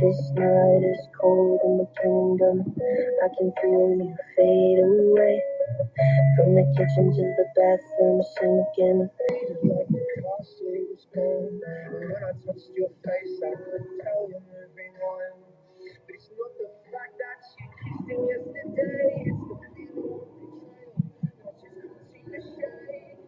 This night is cold in the kingdom. I can feel you fade away. From the kitchen to the bathroom, sinking. Like the costly was gone. When I touched your face, I could tell you're moving on. But it's not the fact that you kissed him yesterday. It's the feeling of betrayal. I just can't see the shade.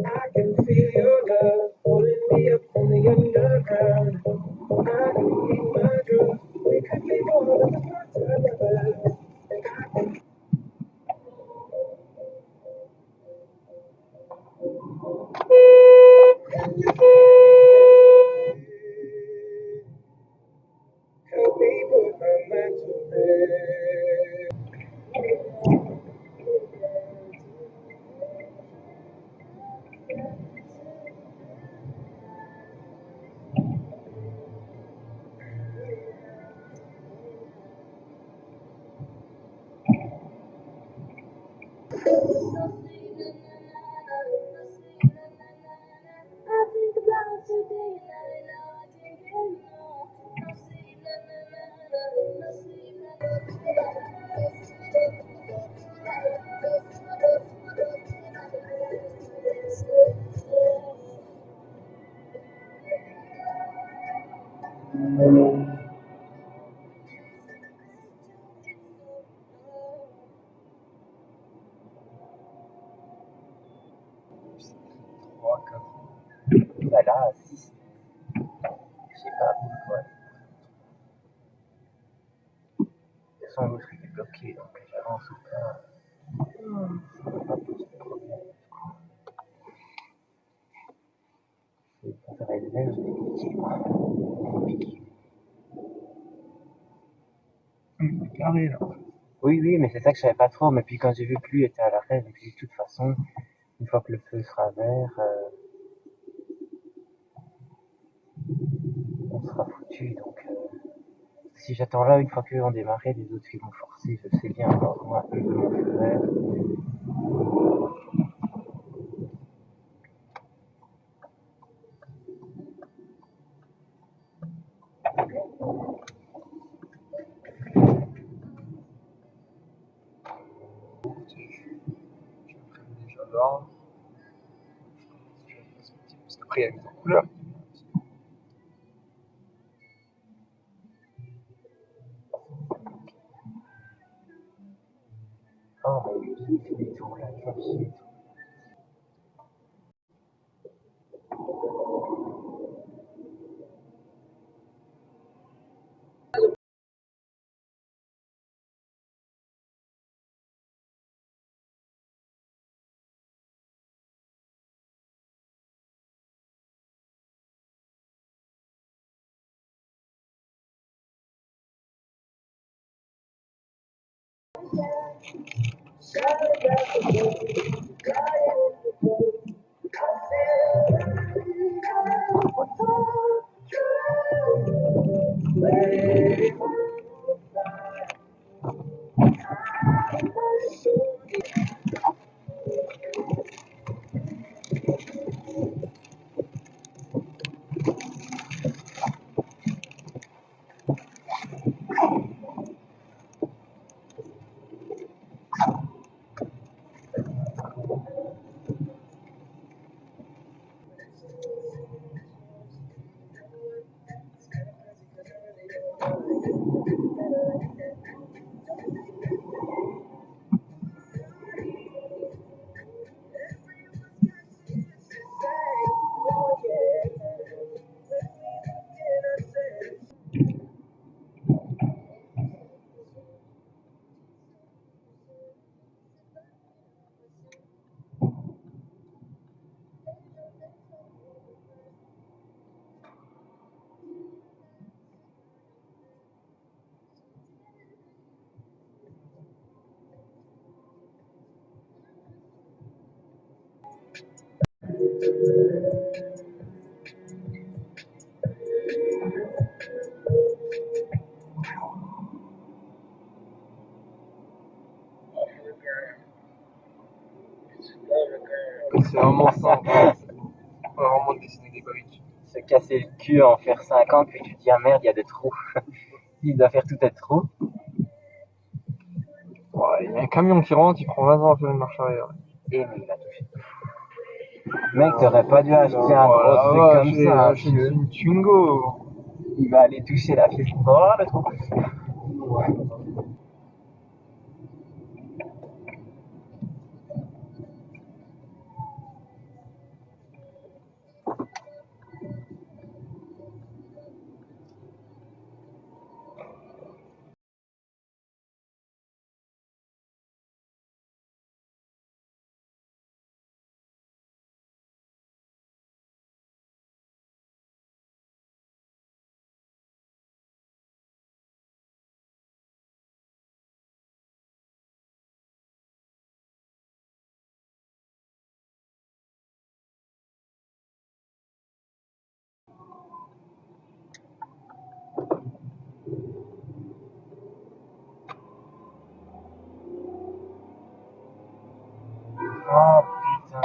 I can feel your love pulling me up from the underground. I don't need my drugs. We could be more than the first time ever. Help me put my mind to bed. Bah là, je sais pas pourquoi. Sans l'autre il est bloqué, donc j'avance ou pas. Ça va pas poser de problème. Ça va être même compliqué. Carré là. Oui, oui, mais c'est ça que je savais pas trop. Mais puis quand j'ai vu que lui était à l'arrêt, je me suis dit de toute façon, une fois que le feu sera vert, on sera foutu. Donc si j'attends là, une fois qu'ils vont démarrer, les autres ils vont forcer. Je sais bien, alors moi, eux veulent mon feu vert. après, il y a mise en couleur. Oh, mais il fait des tours là, tu vois. C'est vraiment ça, en fait. C'est pas vraiment dessiner des briques. Se casser le cul à en faire 50, puis tu te dis ah merde, il y a des trous. Il doit faire tout être trous. Ouais, il y a un camion qui rentre, il prend 20 ans à faire une marche arrière. Et mais il a touché. Mec, t'aurais pas dû acheter un gros truc comme ça, C'est une Twingo. Il va aller toucher la fiche. Oh, le trou. Ouais. Oh putain.